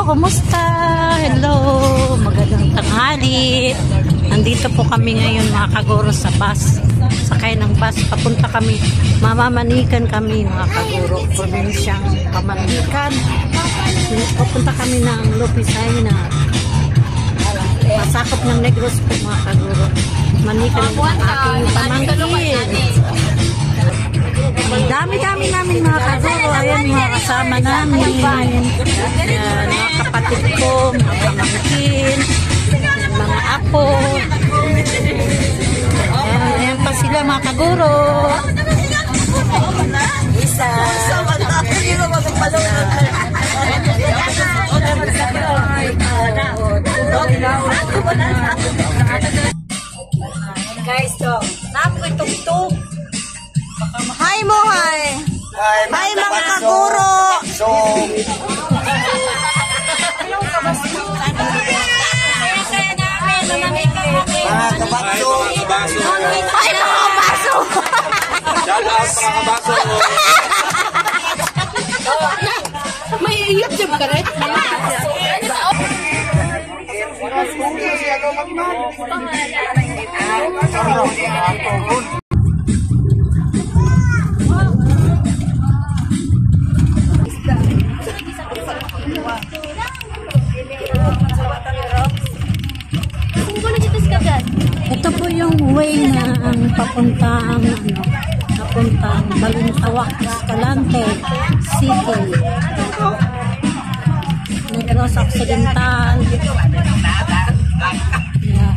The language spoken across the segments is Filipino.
kumusta? Hello, magandang tanghali. Nandito po kami ngayon mga kaguro sa bus. Sakay ng bus, papunta kami. Mamamanikan kami mga kaguro. Probinsyang Pamanikan. Papunta kami ng Lopisaina. Masakop ng Negros po mga kaguro. Manikan ng aking pamangkin. Dami-dami namin mga kaguro. Ayan mga kasama namin. Ayan, mga kapatid ko, mga pamangkin, mga apo. Ayan pa sila mga kaguro. Guys, to napoy tugtog. Hi mo, hi. Hi mga kaguro. So, mga kabaso. Ay, mga kabaso. Shout out mga kabaso. May YouTube ka rin? Ito po yung way na ang papuntang Balintawak, Escalante City, Negros Occidental. Yeah.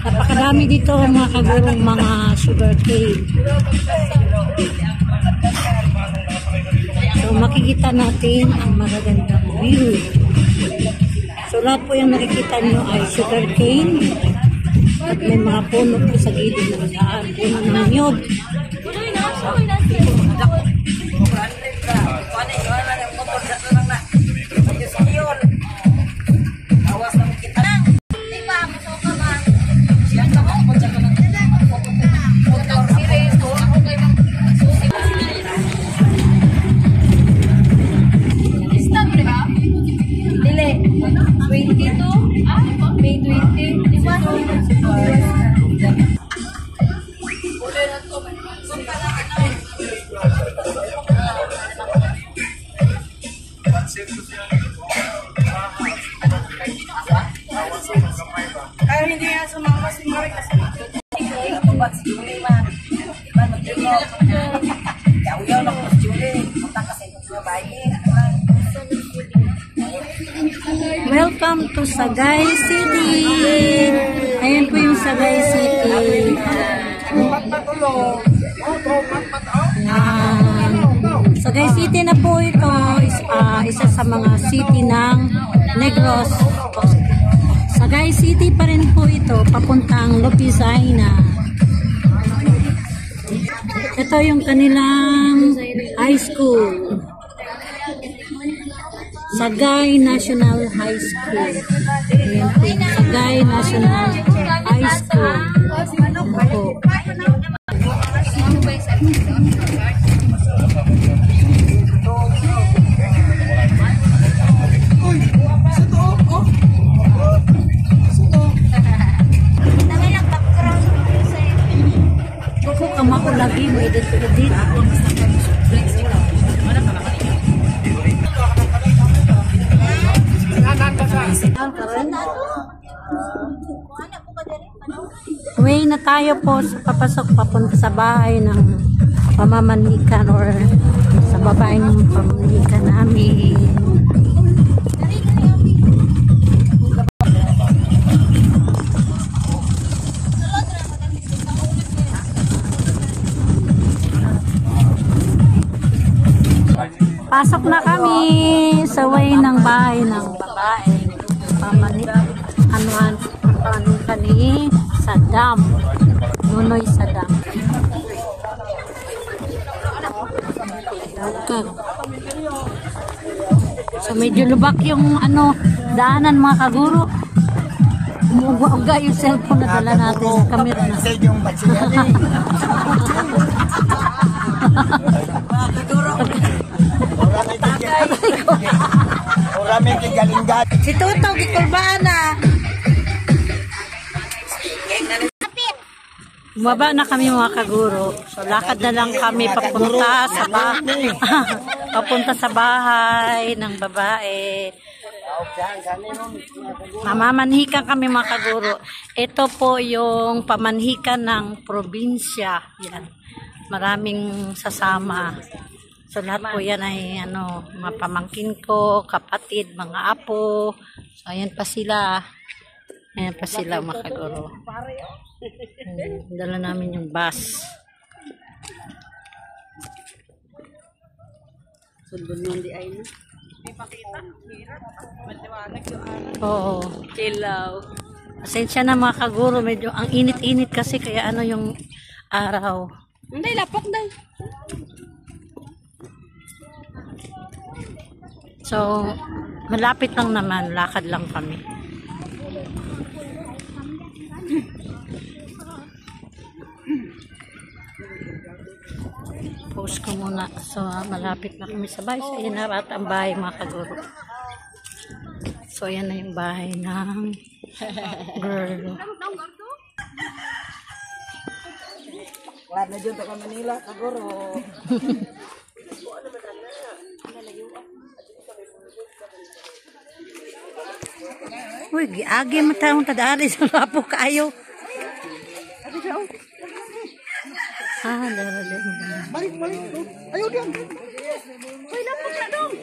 Napakadami dito mga kagurong mga sugar cane. So makikita natin ang magagandang view. So lahat po yung nakikita nyo ay sugar cane. At may mga puno po sa gilid ng daan. Puno ng niyog. Kaya hindi nga sumama si Mari kasi atubat si Julie man. Diba mag-drink Yaw-yaw lang po si Julie. Punta kasi sa bayi. Welcome to Sagay City. Ayan po yung Sagay City. Sagay City na po ito. Isa sa mga city ng Negros. Sagay City pa rin po ito, papuntang Lopisaina. Ito yung kanilang high school. Sagay National High School. Ayan po, Sagay National High School. Opo. Ako lagi mo edit-edit. Way na tayo po sa papasok papunta sa bahay ng pamamanikan or sa babae ng pamamanikan namin. Pasok na kami sa way ng bahay ng babae. Pamanikan ni Saddam. Nunoy Saddam. Okay. So medyo lubak yung daanan mga kaguro. Umuga yung cellphone na dala natin sa camera na. Marami kigalingan. Si Tutog, ikulbaan na. Bumaba na kami mga kaguro. So, lakad na lang kami papunta sa papunta sa bahay ng babae. Mamamanhikan kami mga kaguro. Ito po yung pamanhikan ng probinsya. Yan. Maraming sasama. So, lahat po yan ay mga pamangkin ko, kapatid, mga apo. So, ayan pa sila. Ayan pa sila mga kaguro. Dala namin yung bus. Oo. Kilaw. Pasensya na mga kaguro. Medyo ang init-init kasi kaya yung araw. Hindi, lapok daw. So, malapit lang naman. Lakad lang kami. Post ko muna. So, malapit na kami sa bahay. So, ayan na at ang bahay mga kaguro. So, ayan na yung bahay ng girl. Wala na dyan ka Manila, siguro. Uy, giagi mo tayong tadari sa lapo kayo. Dara. Balik. Ayaw diyan. Uy, lapok na dong.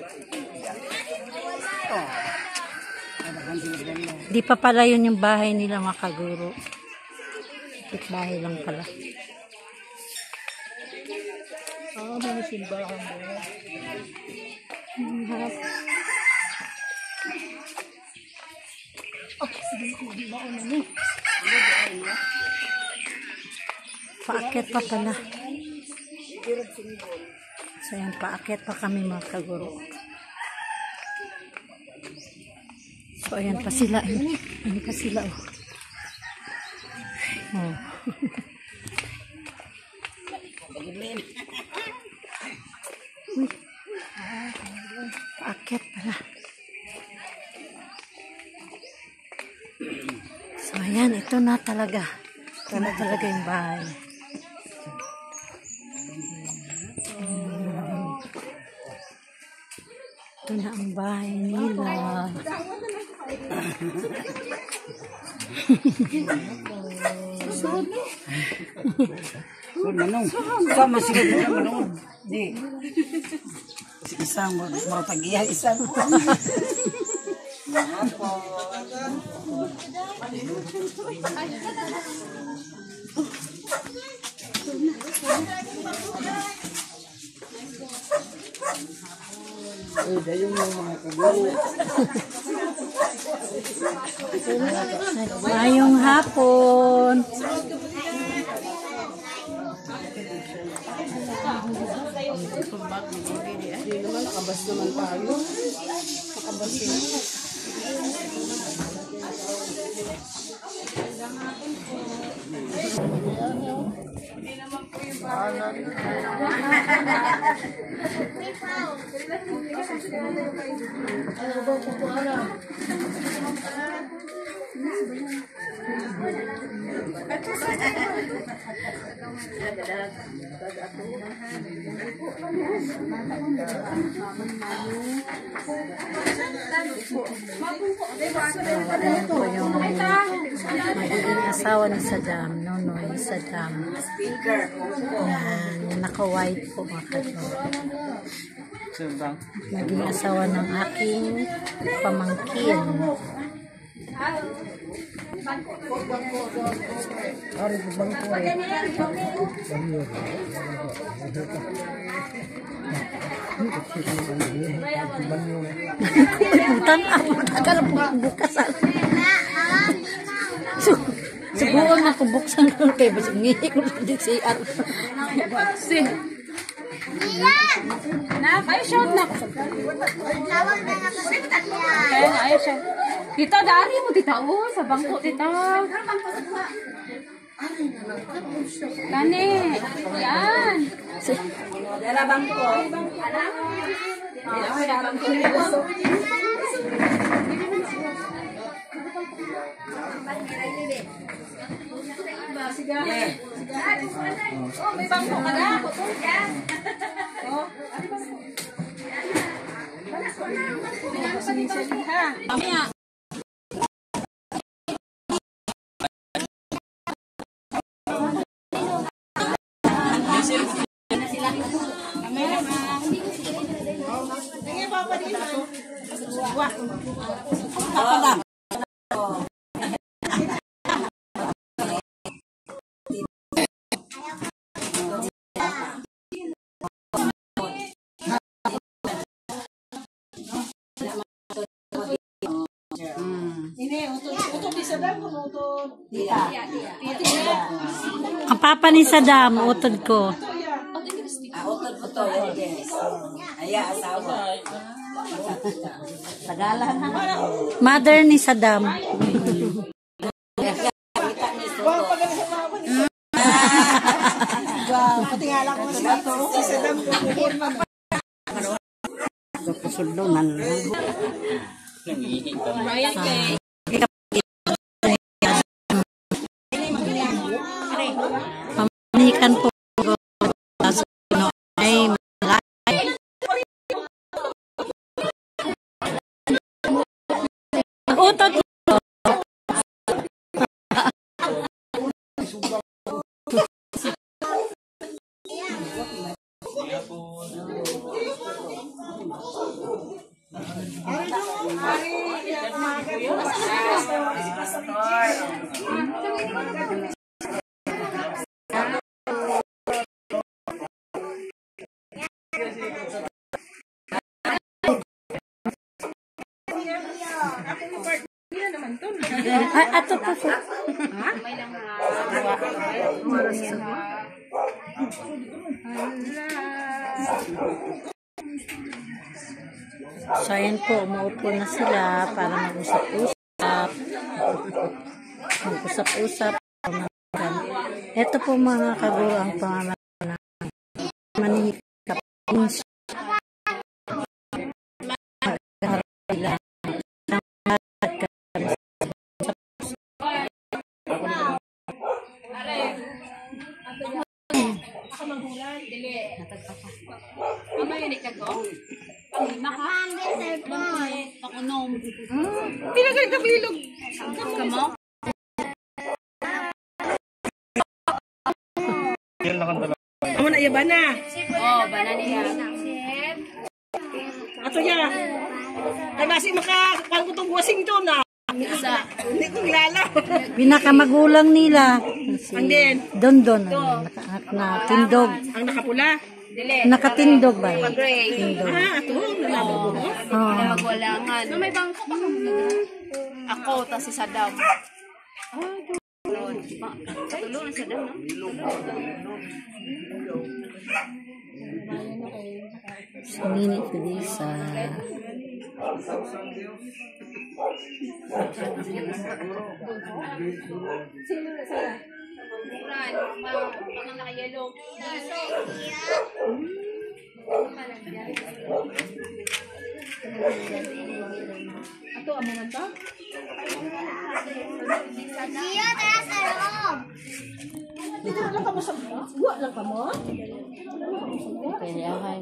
Di pa pala yun yung bahay nila mga kaguro. Bahay lang pala. Mga simbahan mo. Paakyat pa pala. So yan, paakyat pa kami mga kaguro. So ayan pa sila. Ayan pa sila. Oh. Uy. Paakyat pala. So ayan, ito na talaga. Ito na talaga yung bahay. Ito na ang bahay nila. Sama sila din naman noon. Di. Isang mga pag-iya, isang. Mayong hapon. Nakabas naman tayo. Nakabas naman. Ayan po yung magiging asawa ni Saddam, Nonoy Saddam. Ayan, yung naka-white po mga kaguro. Magiging asawa ng aking pamangkin. Tagal po bukas. Siguro na kung buksan ko kayo. Basta ngihi ko sa DCR. Na, kayo shout na. Kaya na, ayaw siya. Tita, dari mo, tita. Oh, sa bangko, tita. Tane. Yan. Dala bangko. Oh, may bangko ka na. Oh. Ha. Mamaya. Ang papa ni Saddam, utod ko. Utod ko to, yes. Aya, asawa. Tagalan ha. Mother ni Saddam. Pati nga lang ko siya to. Si Saddam kukuhan. Kasuldunan. Brian Kay. Pamanikan po ay utod ko. Ay, ato po po. So, ayan po, umaupo na sila para mag-usap-usap. Mag-usap-usap. Ito po mga kaguro ang pamamagitan ng manikap. Pinagaling ka bilog. Kamo? Amo na iya bana. Oh, bana niya. Ato ya. Ay basi makakuan ko tong Washington na. Isa. Hindi ko kilala. Pinakamagulang nila. And then, Dondon. Na tindog. ang nakapula. Dili. Nakatindog ba? Gray. Tindog. Ato, nalaman ko. Oh. Magwalangan. No, may bangko pa kami. Ako, tas si Saddam. Tulungan si Saddam, no? Mini Felisa. Mga nakayelo. Ato, amo man to? Iya, tayo sa loob. Dito lang ka mo sa buwa lang ka mo. Pwede akay.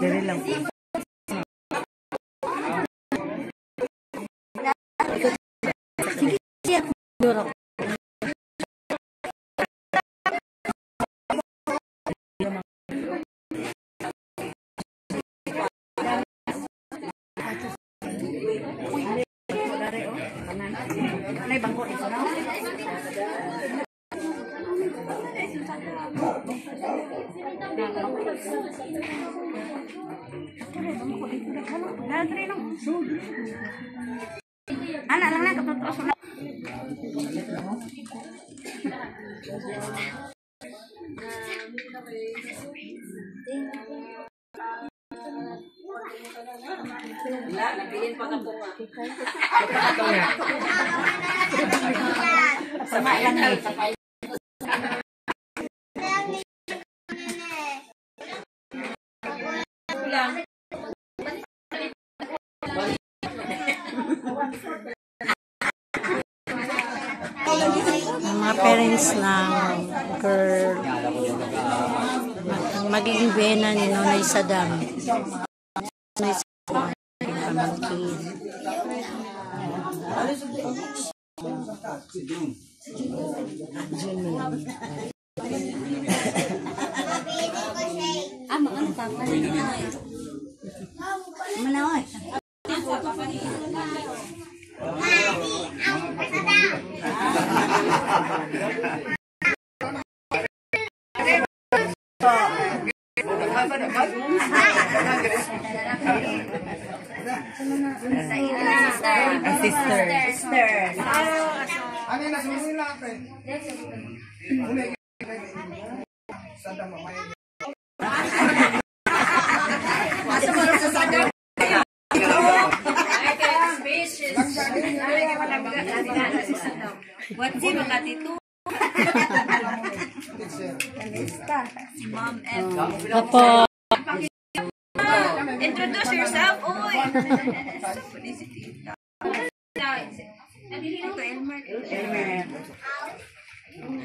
Dali lang. Sige, siya. Nanay bangko dito na. Anak lang na katutos na. Wala, napilin pa ka po nga. Sama lang eh. Ang mga parents ng girl magiging bena ni Nonay Sadam. Nonay Sadam aking pamangkin. Manaoy. Sister. Ano na sumunod natin? What si makatito? Si Ma'am M. Opo. Introduce yourself, oy.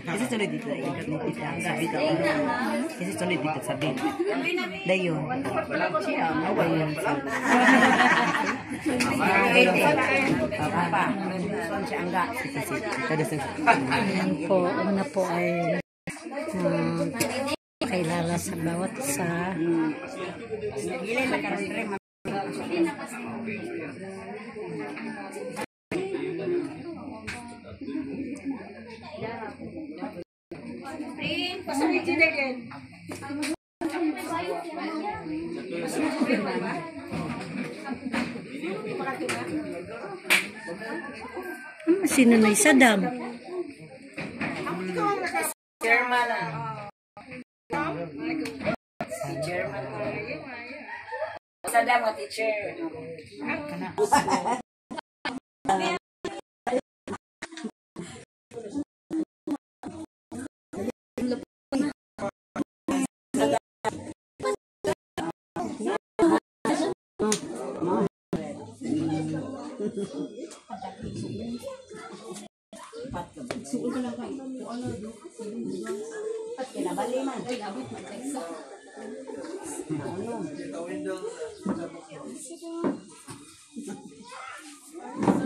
Kasi sunod dito ay ikat ng kita ang sabi daw. Kasi sunod dito sabi. Dayon. Dayon. Papa. Si Angga. Kada sa. Ayan po, una po ay pakilala sa bawat isa. Sino na Sadam? German. Si German. Sada mo, teacher.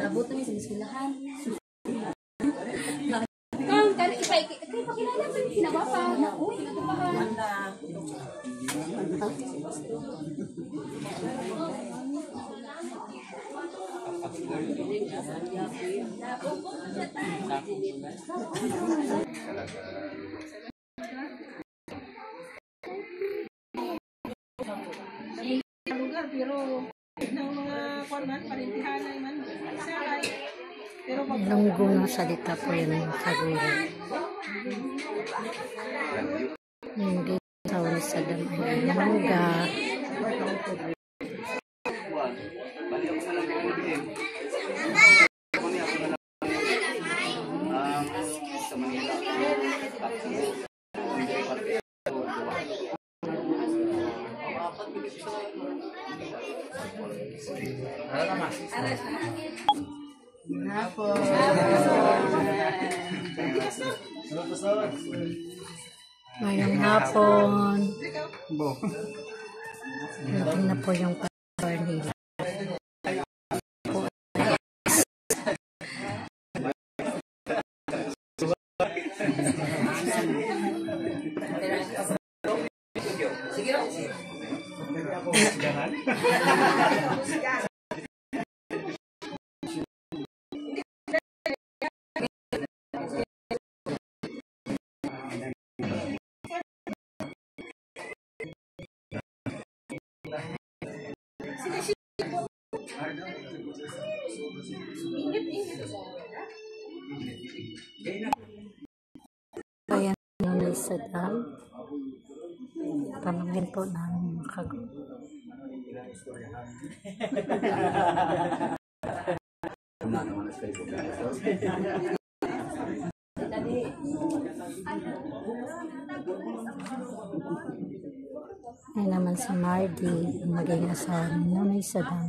Labot na sa eskwelahan. Kang kan ipakilala sa kinabapa na uy natupahan. Lugar pero ng mga kwanman parintihanay man salay pero Ilonggo ng salita po yun ng kagwira. Hindi tawag sa damang mangga. Ngayong hapon. Lagi na po yung power nila. Ayan namin sa dam. Pamangkin po namin makagod. Ayan naman si Mardy, ang maging asawa ni Nonoy sa dam.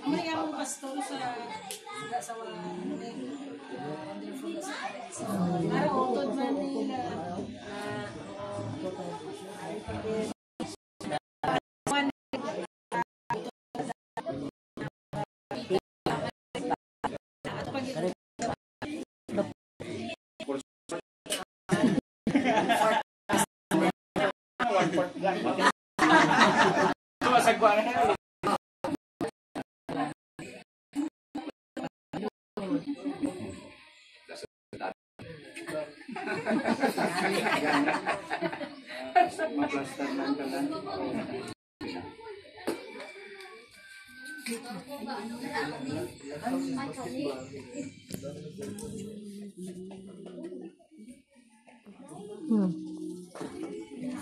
May ang pastor sa wonderful sa para utod man nila.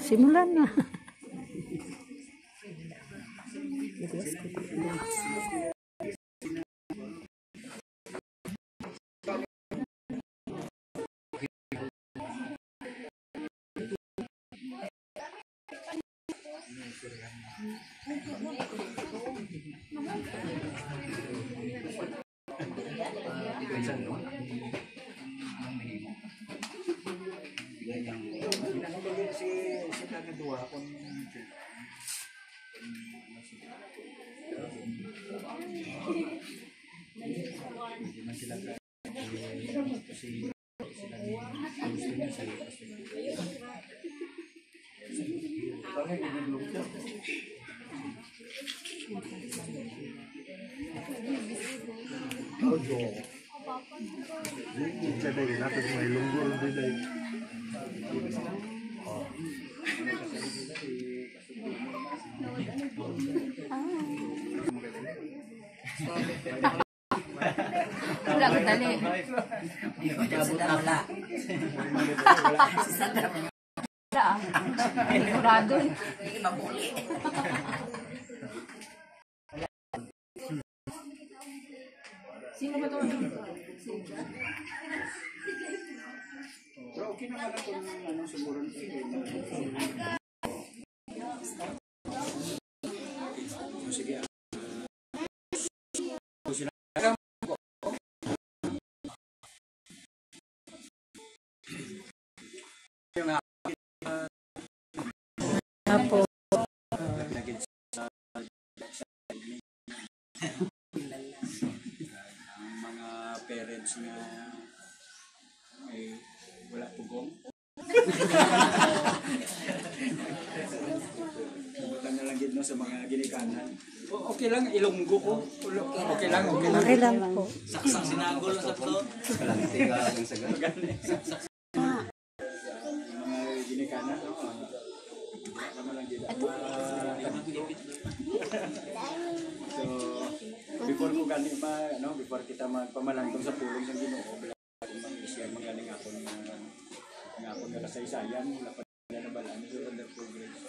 Simulan na. Wala ko dali. Wala. Wala. Sigurado. Hindi mapuli. Sino ba 'to? Pero okay naman ako ng ano siguro. Sige. Apo. Mga parents nga ay wala pugong. Butan na lang gid no sa mga ginikanan. Okay lang ilunggo ko. Okay lang. Okay lang po. Saksang sinagol na sa to. Mga ginikanan no. Naman lang gid. So before ko gani before kita magpamalangtong sa pulong sa Ginoo, mag-share magaling ako nga kasaysayan wala pa na balaan sa wonderful grace.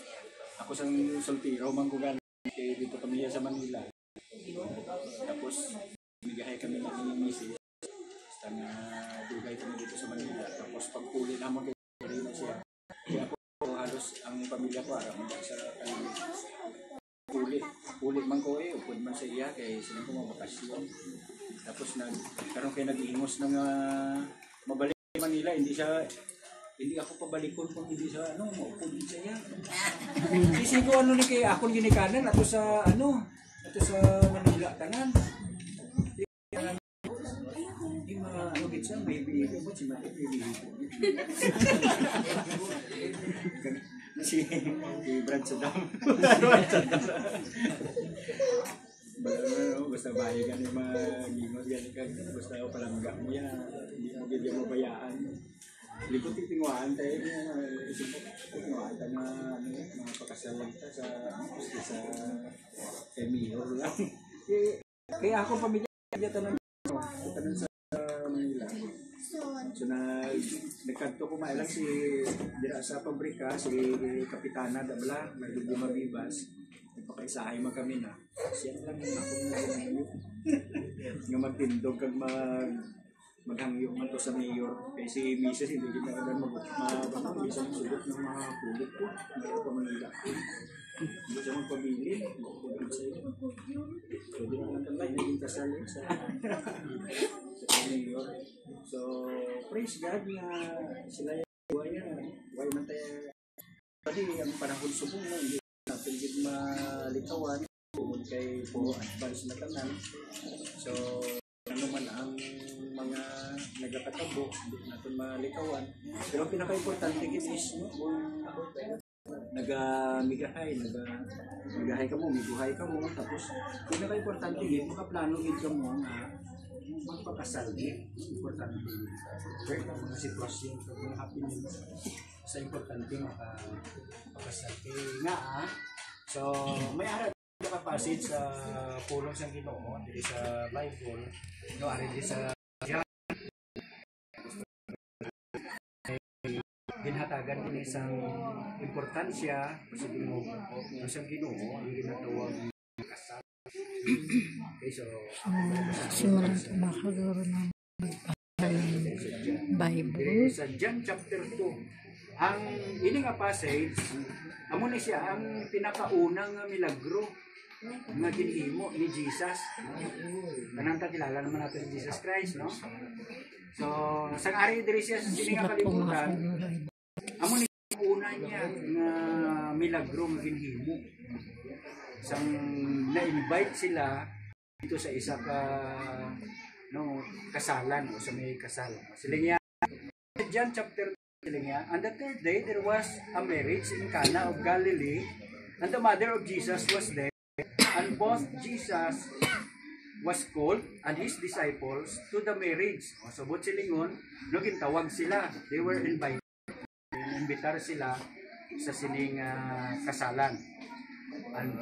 Ako sang soltero man ko gani dito kami sa Manila. Tapos bigahay kami ng misis. Basta nga dugay kami dito sa Manila. Tapos pagpuli naman kay na siya. Kaya ako halos ang pamilya ko ara man sa kanila. Puli man ko upod man sa iya kay sila ko mabakasyon. Tapos karon kay nag-ingos ng mabalik sa Manila, hindi ako pabalikon kung hindi sa maupod din sa iya. Sisi ko ni kay ako ginikanan ato sa Manila tanan. Di git sa baby ko si Mate baby. si Brad Saddam. Basta bahay ka ni magingos gani ka basta palangga mo yan hindi mo bigyan mo bayaan likod titingwaan tayo isip ko titingwaan tayo mga pakasal lang ta sa Emiro lang kaya ako pamilya tanan sa Manila so nagkanto ko mailang si dira sa pabrika si Kapitana Dabla may Mabibas nagpakaisahay man kami na siya lang ako nga magtindog kag maghangyo man to sa mayor kay si Mrs. hindi kita kada isang sugot ng mga pulit ko mayroon pa Manila hindi siya magpabili so di naman tambay naging kasal sa mayor so praise God na sila yung buhay man tayo kasi ang panahon subong na hindi natin gid malikawan tungod kay puro advance na tanan so ano man ang mga nagkakatabo hindi natin malikawan pero pinaka-importante gid is nagamigahay ka mo miguhay ka mo tapos pinaka-importante gid makaplano gid ka mo nga magpakasal gid importante pero mga sitwasyon sa mga happening sa importante makapakasal nga so may ara ka passage sa pulong sa Ginoo diri sa Bible no ari di sa ginhatagan ni isang importansya sa Ginoo sa Ginoo ang ginatawag kasal okay so simulan po makaguro ng Bible sa John chapter 2 ang ini nga passage amo ni siya ang pinakaunang milagro nga ginhimo ni Jesus. Kanang kilala naman natin si Jesus Christ, no? So, sang ari diri siya sa sini nga kalibutan. Amo ni una niya nga milagro nga ginhimo. Sang na-invite sila dito sa isa ka kasalan o sa may kasal. Sila niya John chapter and the third day there was a marriage in Cana of Galilee, and the mother of Jesus was there, and both Jesus was called and his disciples to the marriage. So but silingon, no gintawag sila, they were invited, invitar sila sa sining kasalan. And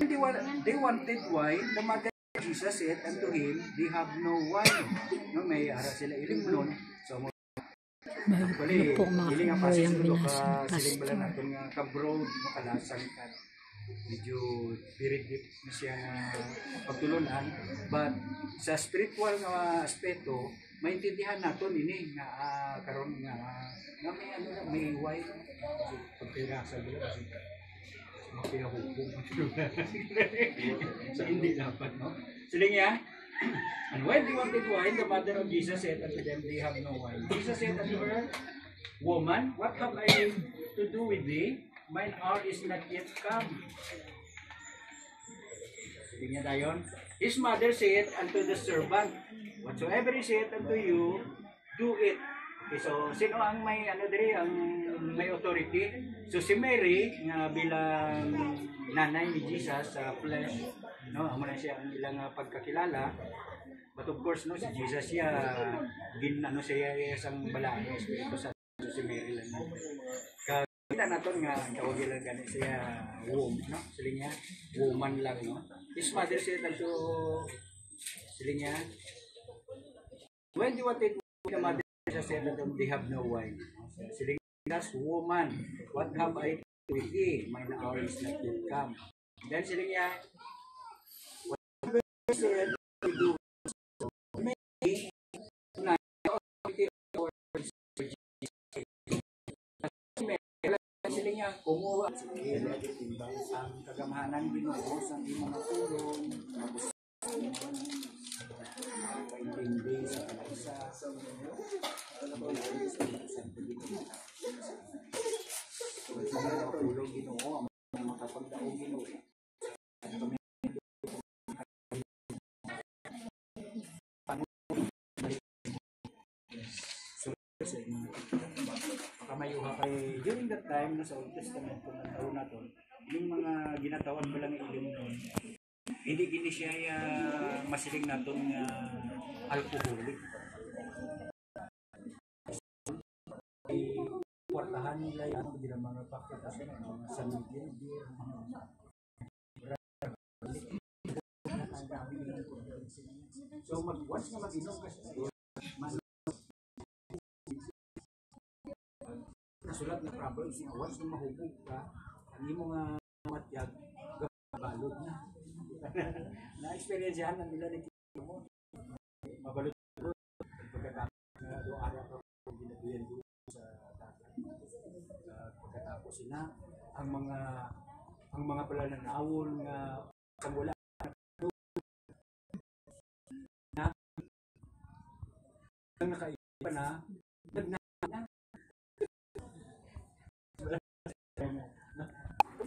they wanted wine. The mother of Jesus said unto him, they have no wine. No, may ara sila ilimnon. So Bible po mga kaboy ang binasa ng pastor. natin nga ka-broad, makalasan ka. Medyo very deep na siya na pagtulunan. But sa spiritual nga aspeto, maintindihan natin ini nga karon nga may wine. Pagkira sa bilo kasi mapiyahukom. So hindi dapat, no? Sila niya, and when they wanted wine, the mother of Jesus said unto them, they have no wine. Jesus said unto her, Woman, what have I to do with thee? Mine hour is not yet come. Sige niya dayon. His mother said unto the servant, Whatsoever he said unto you, do it. Okay, so sino ang may diri ang may authority? So si Mary nga bilang nanay ni Jesus sa flesh, no, amo na siya ang ilang pagkakilala. But of course, no, si Jesus siya siya isang balae espiritu sa si Mary lang. Kita naton nga tawag lang gani siya woman, no? Sila niya woman lang, no. His mother said unto sila niya, when you wanted the mother said that they have no wine. Sila niya, woman, what have I to with thee? Mine hour is not yet come. Then sila niya, what said to do? Sila niya, kumuha ang kagamahanan Ginoo sa mga tulong, kaintindi sa isa tulong Ginoo ang makapagdaog Ginoo. Baka may kayuha kay during that time no, sa Old Testament kung ang taon naton yung mga ginatawan ba lang ilim noon hindi gini siya masiling naton nga alcoholic kwartahan nila yung mga pakitasan mga samigil so once nga mag-inom ka nasulat na problems nga once nga mahubog ka ang imo nga matyag balod na na-experience yan ang nila mo mabalod pagkatapos na do araw ka ginabihan doon sa dagat pagkatapos sila ang mga palananawon nga sa wala ang nakaiba na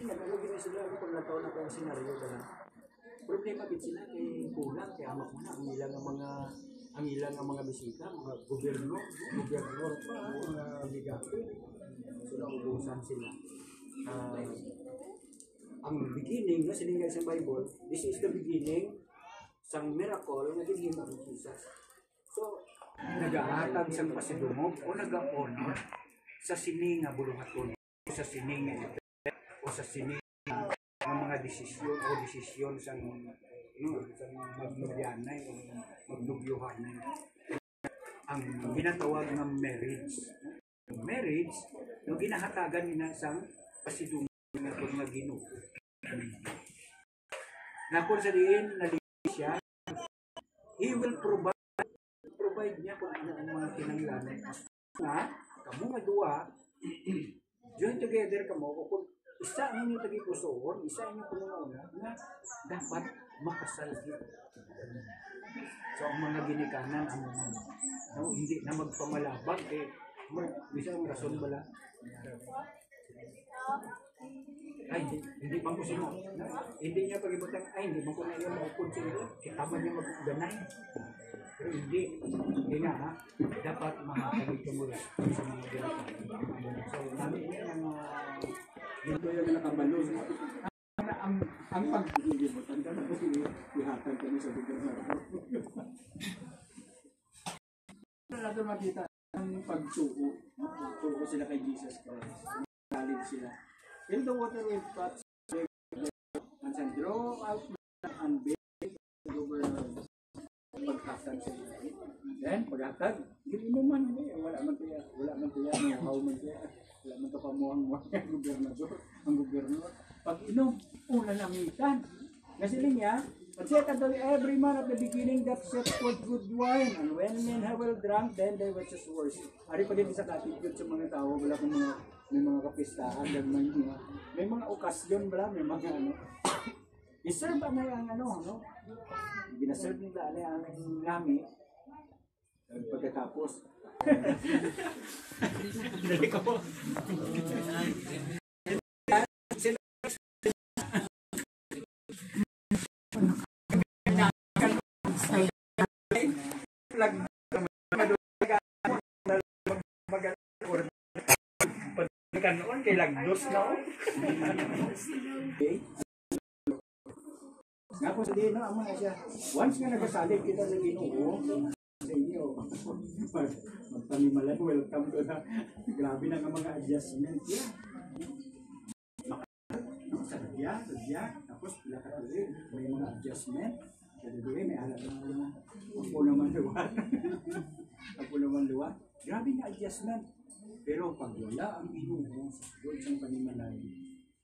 nagalagin sila kung nataw na kayong senaryo ka lang problema din sila kay kulang kaya hamak na ang ilang mga bisita mga gobernador pa mga ligapi sila ubusan sila ang beginning na siningay sa Bible this is the beginning sang miracle na ginhimo ni Jesus so nagahatag sang pasidungog o nag-honor sa sining nga bulungaton sa sining nga o sa sining ng mga desisyon sa magmagyanay o magdugyuhanay ang ginatawag ng marriage no ginahatagan nila sang pasidungog nga kung nga Ginoo na kung sa diin naligid siya he will provide niya kung ano ang mga kinanglanan nga kamo nga duwa join together kamo kung isa ang inyong tagipusoon, isa ang inyong panununa na dapat makasal dito. So ang mga ginikanan ang hindi na magpamalabag bisa ang rason bala. Ay, hindi bang ko sino? Hindi niya pag-ibutan, hindi bang ko na yung mag-consider. Tama niya mag-ganay. Pero hindi nga ha. Dapat makakabig ka mula sa mga ginikanan. So, namin yung dito yung nakabalo ang pag-iibutan ka na kasi ihatag kami sa bigyan natin makita ang pagsuko sila kay Jesus Christ nalig sila in the water with pots and draw out and bake over paghatag sila then paghatag hindi naman wala man tiya how man tiya wala man ito pamuhang ang gobernador. Pag inom, una namitan. Kasi niya, said unto every man at the beginning that set forth good wine, and when men have well drunk, then they were just worse. Ari pa din sa attitude sa mga tao, wala kung may mga kapistahan, may mga okasyon, may mga iserve ang ginaserve nila ang nami, pagkatapos, dali ko po. Pagkanoon kay lagdos na o. Nga po sa din, amo na siya. Once nga nagasalig kita sa Ginoo, sa inyo, magpanimalan, welcome to na. Grabe na nga mga adjustment. Sadya, tapos pila ka tuloy, may mga adjustment. Jadi may alam na ako naman luwa. Grabe nga adjustment. Pero pag wala ang Ginoo sa isang panimalay,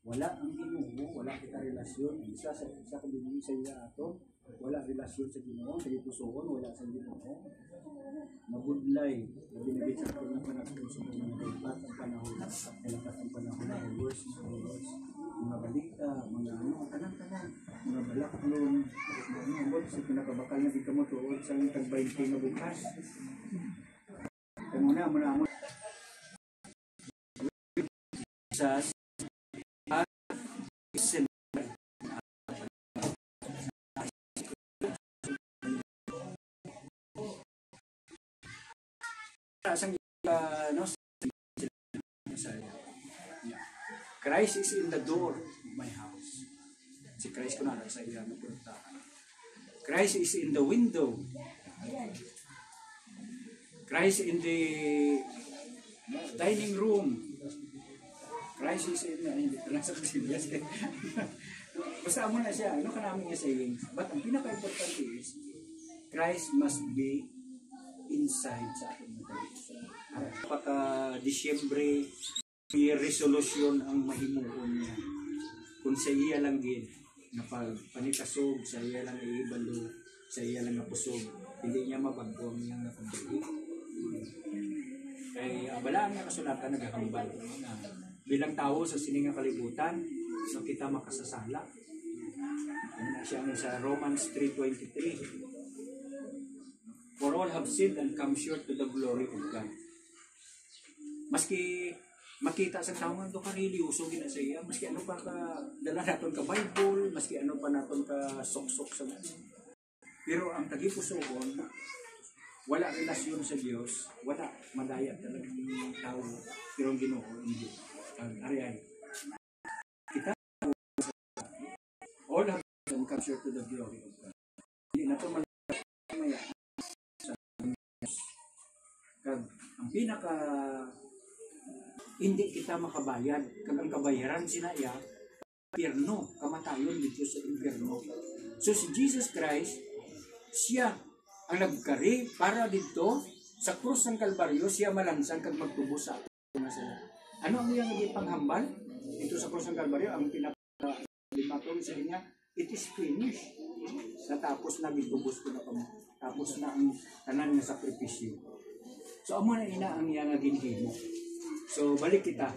wala ang Ginoo, wala kita relasyon, isa kabibigay sa iya ato, wala relasyon sa Ginoo, sa ipusoon, wala sa Ginoo. Mabudlay, binigay sa ato ng panahon sa mga dapat ang panahon, kailangan ang panahon ng words, mga balita, mga tanan-tanan, mga balaklon, mga sa pinakabakal na di ka mo tuod sa tag-20 na bukas. Muna sa Christ is in the door of my house. Si Christ ko na sa iya na puntahan. Christ is in the window. Christ in the dining room. Christ is in nasa Pilipinas. Basta mo na siya, ano ka namin nga saying. But ang pinaka-importante is, Christ must be inside sa ating mga. Pagka Disyembre, may resolusyon ang mahimuon niya. Kung sa iya lang gid, na panikasog, sa iya lang iibalo, sa iya lang napusog, hindi niya mabago ang niyang napagdali. Kaya abala ang nakasulatan naghahambal na bilang tao sa siningang kalibutan, so kita makasasala. Ano na siya sa Romans 3:23. For all have sinned and come short to the glory of God. Maski makita sa tao nga ka reliyoso gina sa iya, maski ano pa ka dala naton ka Bible, maski ano pa naton ka sok-sok sa pero ang tagipusoon wala relasyon sa Dios, wala madaya talaga ng tao, pero ang Ginoo hindi. Ari kita all have come short to the glory of God. Hindi na ito maya sa kag ang pinaka hindi kita makabayad kag ang kabayaran sinaya impierno, kamatayon dito sa impierno. So si Jesus Christ, siya ang nagkari para dito sa krus ng Kalbaryo, siya malansan kag magtubos sa atin. Ano ang iyang naging panghambal dito sa krus ng Kalbaryo? Ang pinaka-limatong sa niya, it is finished. Natapos na gitubos ko na kamo. Tapos na ang tanan nga sakripisyo. So amo na ina ang iyang naging himo. So balik kita.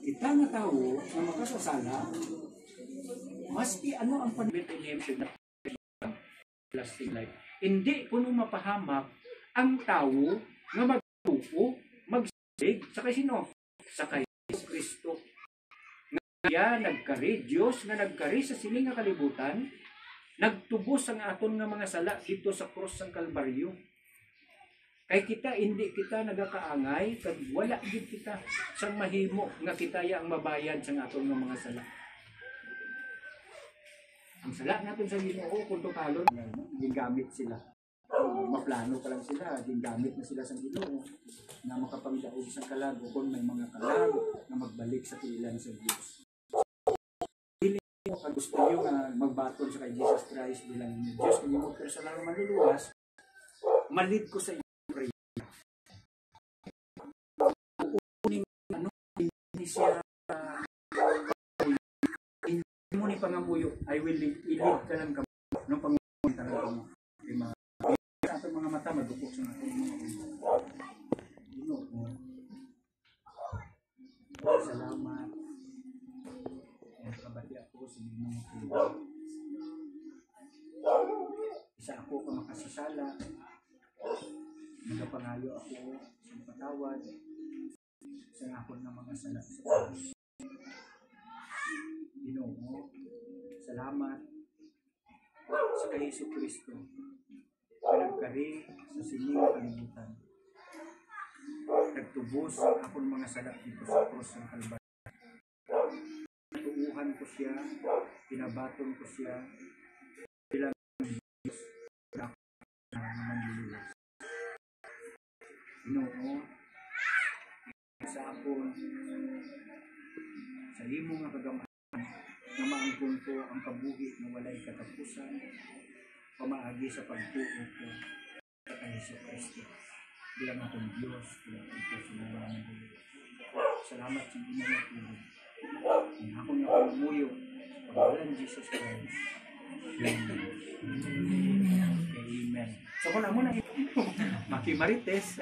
Kita nga tao na makasasala, maski ano ang panbit-inim na plastic life. Hindi kuno mapahamak ang tao nga magtuo, magsig sa kay sino? Sa kay Kristo. Nga nagkari, Dios nga nagkari sa sining nga kalibutan, nagtubos ang aton nga mga sala dito sa krus ng Kalbaryo. Kay kita hindi kita nagakaangay kag wala gid kita sang mahimo nga kitaya ang mabayad sa aton nga mga sala. Ang sala natin sa Ginoo kung totalon gigamit sila. Maplano pa lang sila, gigamit na sila sa Ginoo na makapagdaog sa kalag kung may mga kalag na magbalik sa pilan sa Dios. Dili mo kag gusto niyo nga magbaton sa kay Jesus Christ bilang Dios kung mo personal manluluwas, malid ko sa siya hindi mo ni pangamuyo I will lead ka lang kamo ng pangamuyo talaga mo sa mga mata magdukok sa ating mga salamat ang kabati ako sa mga tulong isa ako ka makasasala nagapangayo ako sa patawad sa akon ng mga sala sa Diyos. Ginoo, salamat sa kay Hesus Kristo na nagkari sa sining kalibutan. Nagtubos ang akon mga sala dito sa krus ng Kalbaryo. Tuuhan ko siya, pinabaton ko siya bilang Diyos na ako na manluluwas. Ginoo, sa akon sa imo nga kagamahan na maangkon ko ang kabuhi na walay katapusan pamaagi sa pagtuo ko kay Hesus Kristo bilang akong Diyos bilang ito sa mga salamat sa inyo na tulong ang akong nakumuyo pangalan Jesus Christ Amen. So kung mo na makimarites.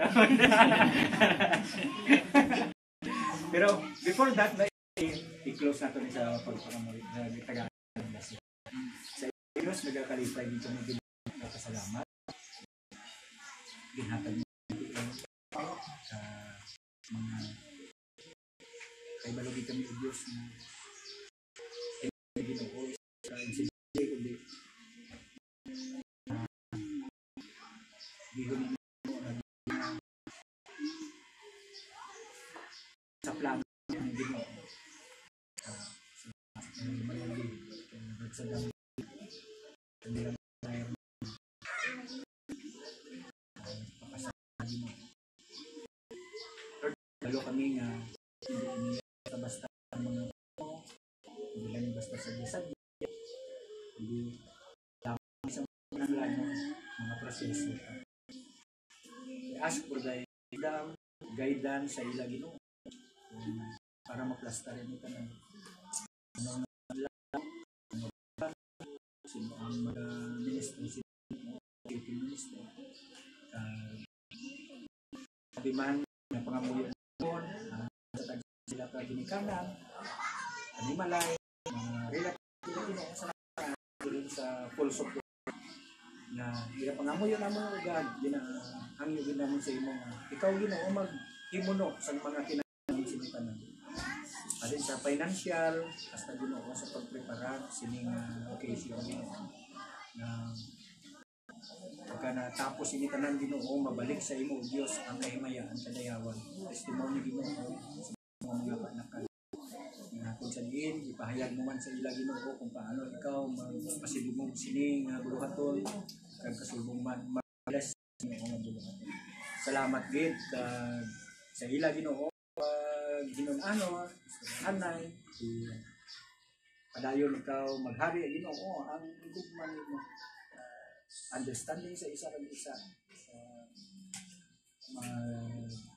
Pero before that, i-close natin sa pagpapamuli na taga-alam siya. Sa Diyos, nagkakalipay dito ng pinakasalamat. Ginhatag mo sa mga kaibalo dito ng Diyos na Ginoo sa insidente kundi gihon sa plano ng Ginoo sa dami. Kanilang mayroon. Lalo kami nga hindi sa basta mga hindi lang basta sa sadya, hindi lamang sa mga proseso. I ask for the guidance sa ila Ginoo para maplastar rin ito ng sino ang mga ministro, sino ang ministro. Sabi man na pangamuyan sa sila ka ginikanan, animalay, mga relative sa rin sa full support na ila pangamuyan na mo agad, ang yun naman sa imo ikaw Ginoo mag-himuno sa mga kinahanglan sinitanan. Alin sa financial, hasta Ginoo sa pagprepara sining occasion na pagka natapos ini tanan Ginoo mabalik sa imo Dios ang kahimayan kadayawan testimony Ginoo sa mga anak na kung sa diin ipahayag mo man sa ila Ginoo kung paano ikaw magpasilumog sining buluhaton kag kasulbong man bless Ginoo nga buluhaton. Salamat gid sa ila Ginoo ginon-ano anay padayon ikaw maghari Ginoo ang igugman nimo understanding sa isa kag isa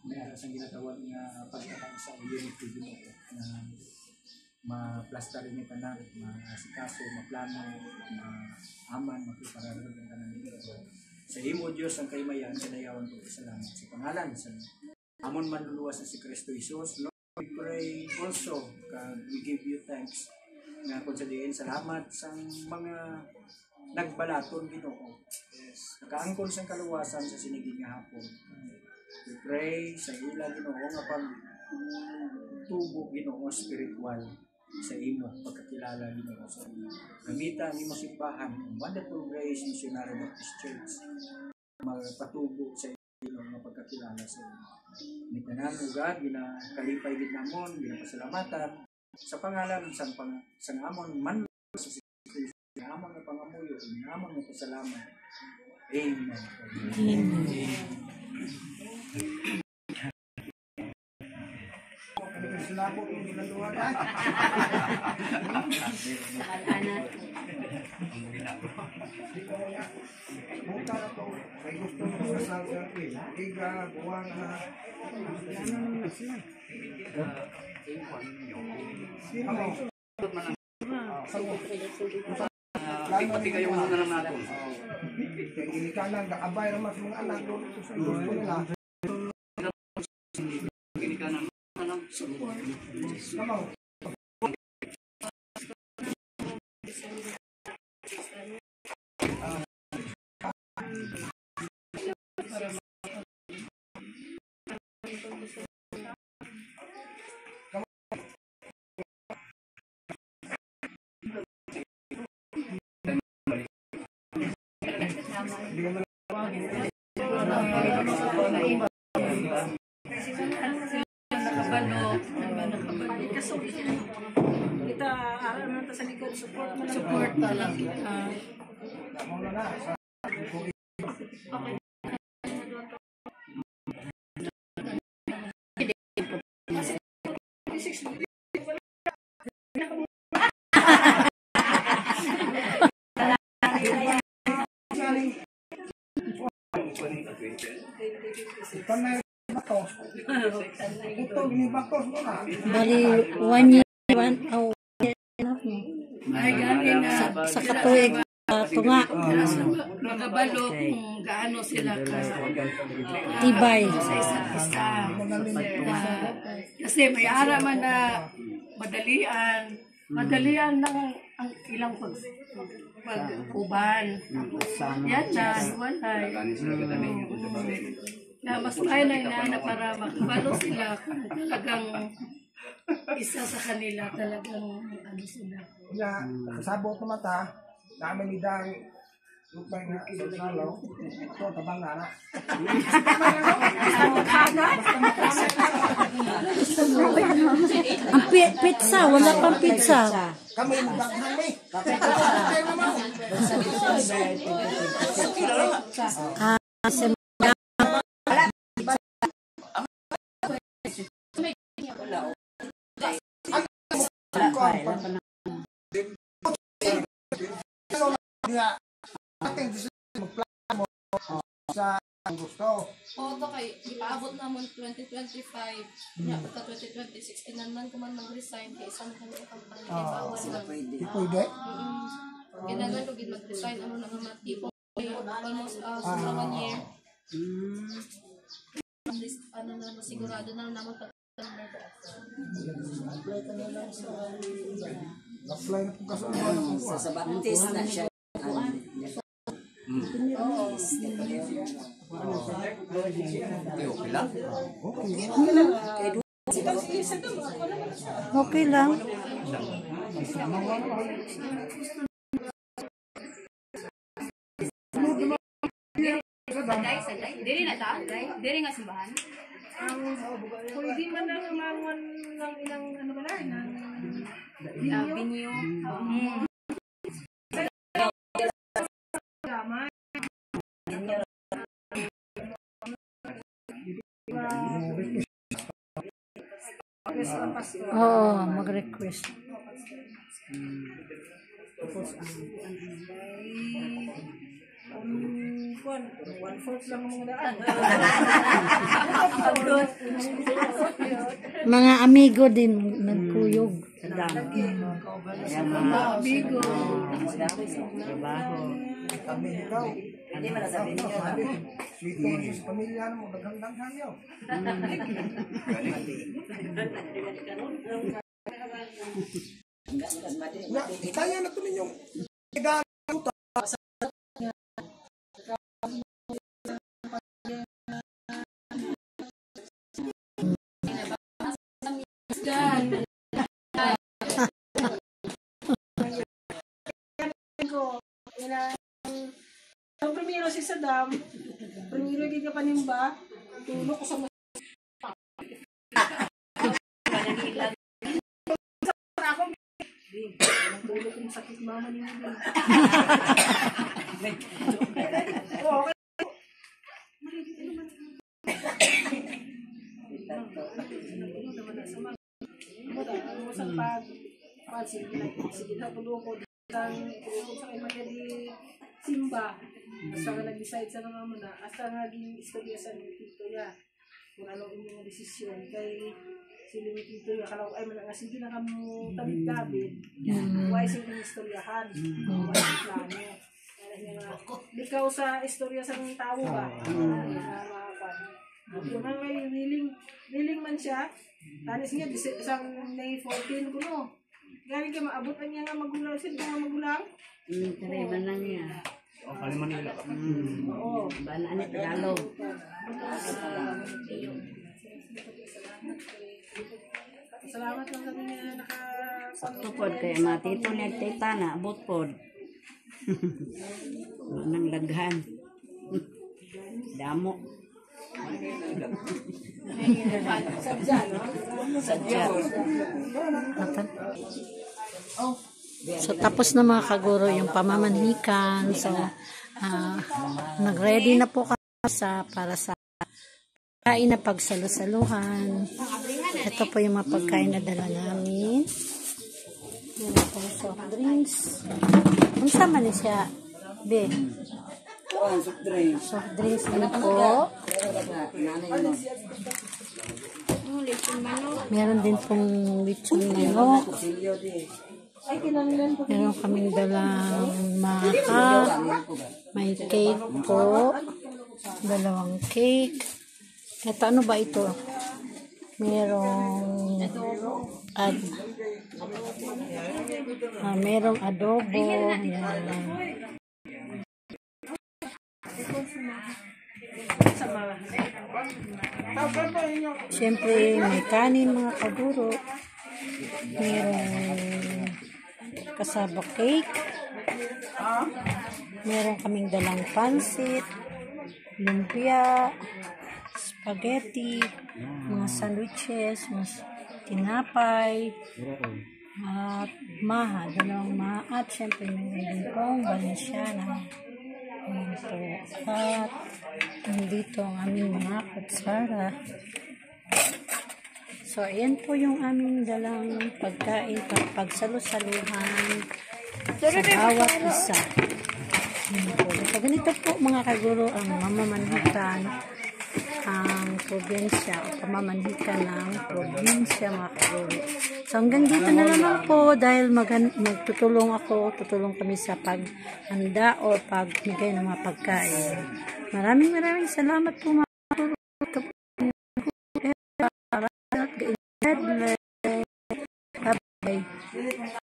mayroon sang ginatawag nga pagkakaisa o unity Ginoo na ma-plaster rin yung tanan, ma-asikaso, ma-plano, ma-aman, ma-prepararan yung tanan nito. Sa imo Diyos ang kaymayan, kadayawan ko salamat sa pangalan sa amon manluluwas na si Kristo Jesus. Lord, we pray also, we give you thanks nga kung sa diin salamat sa mga nagbalaton Ginoo. Nakaangkon sa kaluwasan sa siniging nga hapon. We pray sa ila Ginoo nga pag tubo Ginoo spiritual sa imo pagkakilala Ginoo sa imo. Gamitan nimo simbahan Wonderful Grace Missionary Baptist Church magpatubo sa imo nga pagkakilala sa imo. Ni tanan ugad ginakalipay gid namon ginapasalamatan sa pangalan sa amon man sa amon nga pangamuyo amon nga pasalamat. Amen. Sinabot yung ginagawa na. Buka na to. May gusto mo sa sarili. Iga, buwan na. Pati kayo na lang natin. Ginikanan, kakabay naman sa mga anak. Gusto nila. Ginikanan. Come on. Kita araw na sa likod support lang kita. Bali, 1 year, Ay, ganin na. sa katuig, tunga, Makabalo kung gaano sila ka tibay. sa isa't isa. Kasi may ara man na madalian ng ang ilang pag-uban. Yan na, walay. Na mas mahinay na para makabalo sila kung talagang isa sa kanila talagang ano sila. Ya, kasabot naman ta, namin idang Ang pizza, wala pang pizza. Oo, to kay ipaabot namon 2025. Nya pagka 2026 kinahanglan ko man mag-resign kay isang kami company kay bawal sila. Pwede? Kinahanglan ko gid mag-resign ano na mga tipo almost for 1 year. At least ano na masigurado na namon pag Apply na po kasi. Sa Baptist na siya. Okay lang. Diri na ta? Diri nga simbahan. Pwede man lang mangon ng ilang ano ba na? Binyo. Oo, mag-request. One-fourth lang ang mga daan. Mga amigo din nagkuyog. Bigo. Kami ikaw. Hindi mo nasabi niyo. Sweet mo sa pamilya mo. Daghang-daghang yaw. Itaya na ito ninyong Ang primero si Saddam, primero gid ka panimba, tulog ko sa tulog ko sakit mama ni Mili. Simba, hasta nga nag-decide sa mga muna, hasta nga gi-istorya sa Tito ya. Kung ano inyong desisyon, kay sila ni Tito ya, kalau ay mga sige na kamo tabid-tabid, why sila yung istoryahan, why yung plano. Ikaw sa istorya sa ng tao ba? Kung nga kayo, willing man siya, tanis niya, isang May 14 ko no. Galing ka maabot ang niya nga magulang, sila nga magulang? Kariban lang niya. Manila. Oo. Banaan niya Tagalog. Salamat lang kami na Tupod kaya matito niya tita na, abot pod. Nang laghan. Damo. Sadya. So, tapos na mga kaguro yung pamamanhikan. So, nag-ready na po kami para sa pagkain na pagsalusaluhan. Ito po yung mga pagkain na dala namin. Meron po soft drinks. Kung sama niya siya, be? Soft drinks din po. Meron din pong lechon manok. Meron kaming dalang maka. May cake po. 2 cake. Ito, ano ba ito? Merong merong adobo. Yan. Siyempre, may kanin mga kaguro. Merong kasaba cake. Meron kaming dalang pansit, lumpia, spaghetti, mga sandwiches, mga tinapay, at maha, dalawang maha, at syempre meron din pong Valenciana. Ayan po. At nandito ang aming mga kutsara. So, ayan po yung aming dalang pagkain pagsalo-saluhan sa bawat isa. Ayan po. So, ganito po mga kaguro ang mamamanhikan ang probinsya o pamamanhikan ng probinsya mga kaguro. So, hanggang dito na naman po dahil tutulong kami sa paghanda o pagbigay ng mga pagkain. Maraming salamat po mga kaguro. God bless. Bye.